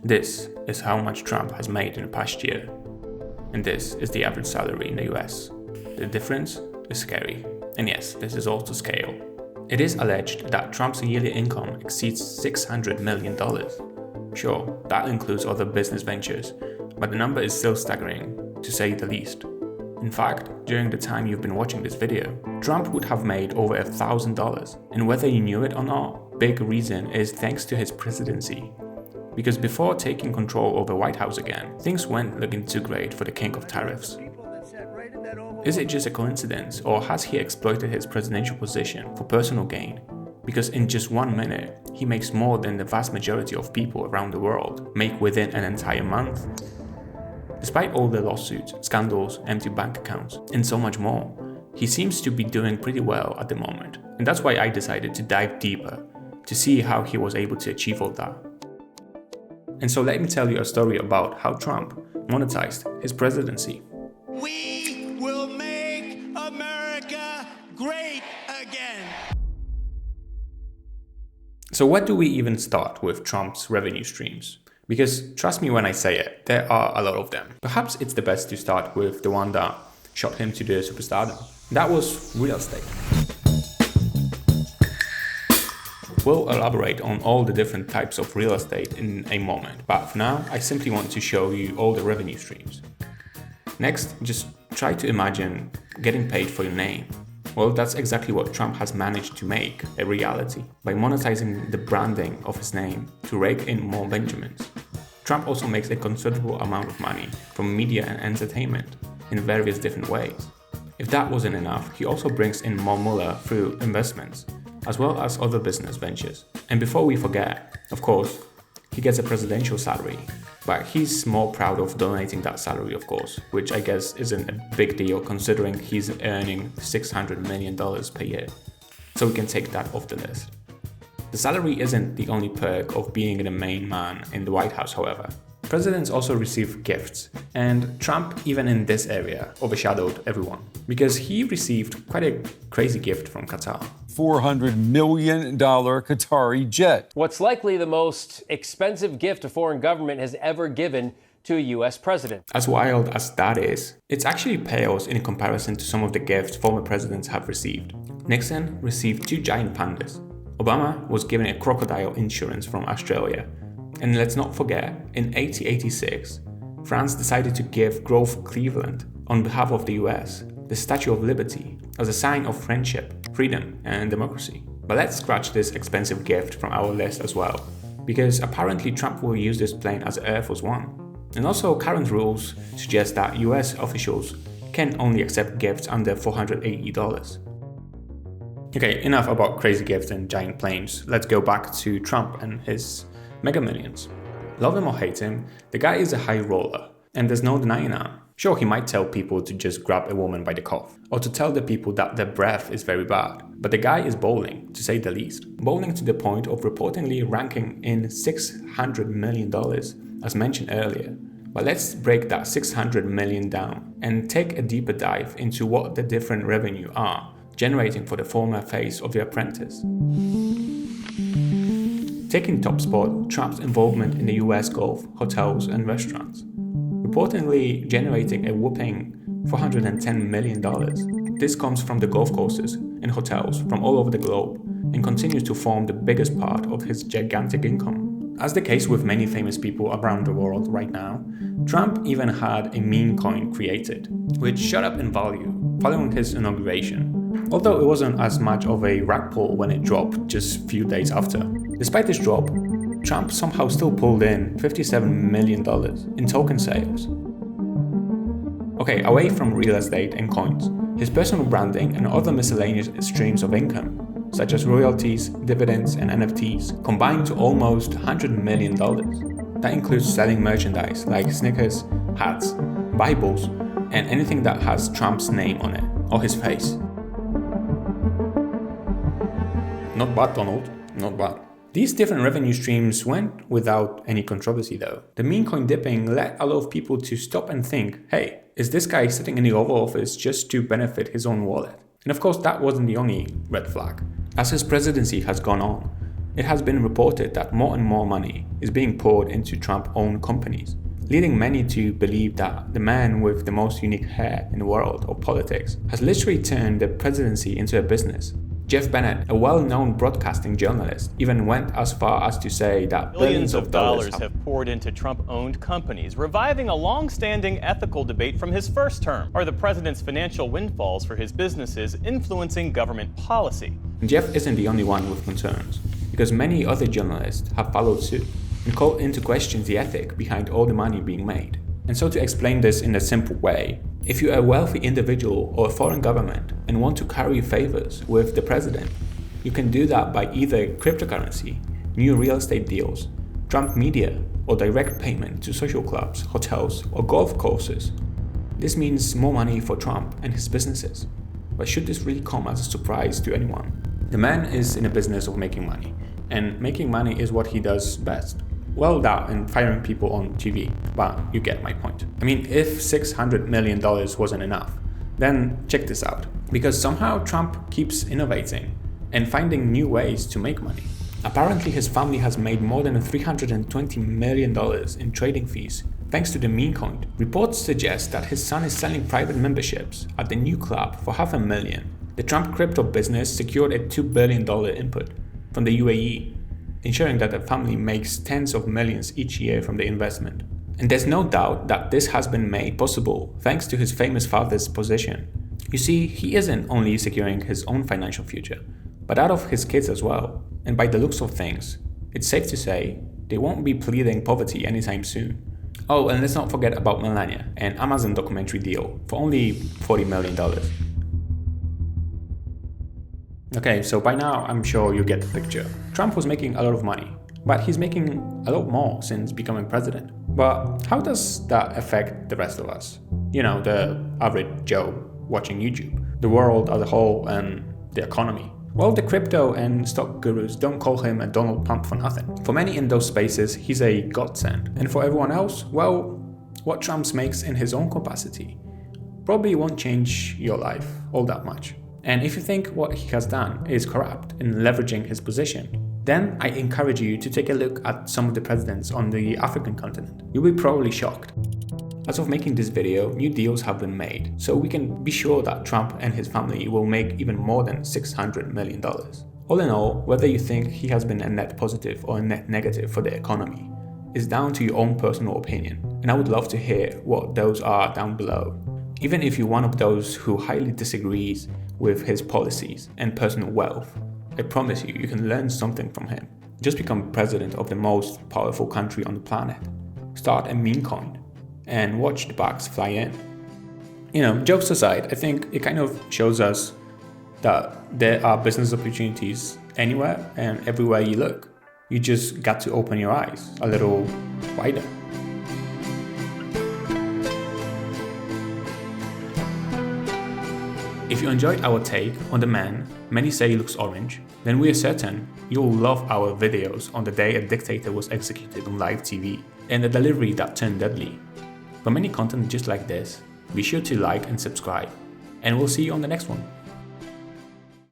This is how much Trump has made in the past year. And this is the average salary in the US. The difference is scary. And yes, this is all to scale. It is alleged that Trump's yearly income exceeds $600 million. Sure, that includes other business ventures, but the number is still staggering, to say the least. In fact, during the time you've been watching this video, Trump would have made over $1,000. And whether you knew it or not, big reason is thanks to his presidency. Because before taking control over the White House again, things weren't looking too great for the king of tariffs. Is it just a coincidence, or has he exploited his presidential position for personal gain? Because in just 1 minute, he makes more than the vast majority of people around the world make within an entire month. Despite all the lawsuits, scandals, empty bank accounts, and so much more, he seems to be doing pretty well at the moment. And that's why I decided to dive deeper, to see how he was able to achieve all that. And so let me tell you a story about how Trump monetized his presidency. We will make America great again. So where do we even start with Trump's revenue streams? Because trust me when I say it, there are a lot of them. Perhaps it's the best to start with the one that shot him to the superstardom. That was real estate. We'll elaborate on all the different types of real estate in a moment, but for now, I simply want to show you all the revenue streams. Next, just try to imagine getting paid for your name. Well, that's exactly what Trump has managed to make a reality by monetizing the branding of his name to rake in more Benjamins. Trump also makes a considerable amount of money from media and entertainment in various different ways. If that wasn't enough, he also brings in more moolah through investments, as well as other business ventures. And before we forget, of course, he gets a presidential salary, but he's more proud of donating that salary, of course, which I guess isn't a big deal considering he's earning $600 million per year. So we can take that off the list. The salary isn't the only perk of being the main man in the White House, however. Presidents also receive gifts, and Trump, even in this area, overshadowed everyone because he received quite a crazy gift from Qatar. $400 million Qatari jet. What's likely the most expensive gift a foreign government has ever given to a U.S. president. As wild as that is, it's actually pales in comparison to some of the gifts former presidents have received. Nixon received 2 giant pandas. Obama was given a crocodile insurance from Australia. And let's not forget, in 1886, France decided to give Grover Cleveland, on behalf of the US, the Statue of Liberty as a sign of friendship, freedom, and democracy. But let's scratch this expensive gift from our list as well, because apparently Trump will use this plane as Air Force One. And also current rules suggest that US officials can only accept gifts under $480. Okay, enough about crazy gifts and giant planes. Let's go back to Trump and his Mega Millions. Love him or hate him, the guy is a high roller, and there's no denying that. Sure, he might tell people to just grab a woman by the cuff, or to tell the people that their breath is very bad, but the guy is bowling, to say the least. Bowling to the point of reportedly ranking in $600 million, as mentioned earlier. But let's break that $600 million down, and take a deeper dive into what the different revenue are generating for the former face of The Apprentice. Taking top spot, Trump's involvement in the US Gulf, hotels and restaurants, reportedly generating a whopping $410 million. This comes from the golf courses and hotels from all over the globe and continues to form the biggest part of his gigantic income. As the case with many famous people around the world right now, Trump even had a meme coin created, which shot up in value following his inauguration, although it wasn't as much of a rag pull when it dropped just a few days after. Despite this drop, Trump somehow still pulled in $57 million in token sales. Okay, away from real estate and coins, his personal branding and other miscellaneous streams of income, such as royalties, dividends, and NFTs, combined to almost $100 million. That includes selling merchandise like Snickers, hats, Bibles, and anything that has Trump's name on it, or his face. Not bad, Donald, not bad. These different revenue streams went without any controversy though. The meme coin dipping led a lot of people to stop and think, hey, is this guy sitting in the Oval Office just to benefit his own wallet? And of course that wasn't the only red flag. As his presidency has gone on, It has been reported that more and more money is being poured into Trump-owned companies, leading many to believe that the man with the most unique hair in the world of politics has literally turned the presidency into a business. Jeff Bennett, a well-known broadcasting journalist, even went as far as to say that billions of dollars have poured into Trump-owned companies, reviving a long-standing ethical debate from his first term. Are the president's financial windfalls for his businesses influencing government policy? Jeff isn't the only one with concerns, because many other journalists have followed suit and called into question the ethic behind all the money being made. And so to explain this in a simple way, if you're a wealthy individual or a foreign government and want to curry favors with the president, you can do that by either cryptocurrency, new real estate deals, Trump media, or direct payment to social clubs, hotels, or golf courses. This means more money for Trump and his businesses. But should this really come as a surprise to anyone? The man is in the business of making money, and making money is what he does best. Well, that and firing people on TV, but you get my point. I mean, if $600 million wasn't enough, then check this out. Because somehow Trump keeps innovating and finding new ways to make money. Apparently his family has made more than $320 million in trading fees thanks to the meme coin. Reports suggest that his son is selling private memberships at the new club for $500,000. The Trump crypto business secured a $2 billion input from the UAE, ensuring that the family makes tens of millions each year from the investment. And there's no doubt that this has been made possible thanks to his famous father's position. You see, he isn't only securing his own financial future, but that of his kids as well. And by the looks of things, it's safe to say they won't be pleading poverty anytime soon. Oh, and let's not forget about Melania, an Amazon documentary deal for only $40 million. Okay, so by now I'm sure you get the picture. Trump was making a lot of money, but he's making a lot more since becoming president. But how does that affect the rest of us? You know, the average Joe watching YouTube, the world as a whole, and the economy. Well, the crypto and stock gurus don't call him a Donald Trump for nothing. For many in those spaces, he's a godsend. And for everyone else, well, what Trump makes in his own capacity probably won't change your life all that much. And if you think what he has done is corrupt in leveraging his position, then I encourage you to take a look at some of the presidents on the African continent. You'll be probably shocked. As of making this video, new deals have been made, so we can be sure that Trump and his family will make even more than $600 million. All in all, whether you think he has been a net positive or a net negative for the economy is down to your own personal opinion, and I would love to hear what those are down below. Even if you're one of those who highly disagrees with his policies and personal wealth, I promise you, you can learn something from him. Just become president of the most powerful country on the planet. Start a meme coin and watch the bucks fly in. You know, jokes aside, I think it kind of shows us that there are business opportunities anywhere and everywhere you look. You just got to open your eyes a little wider. If you enjoyed our take on the man many say looks orange, then we are certain you'll love our videos on the day a dictator was executed on live TV and the delivery that turned deadly. For many content just like this, be sure to like and subscribe, and we'll see you on the next one.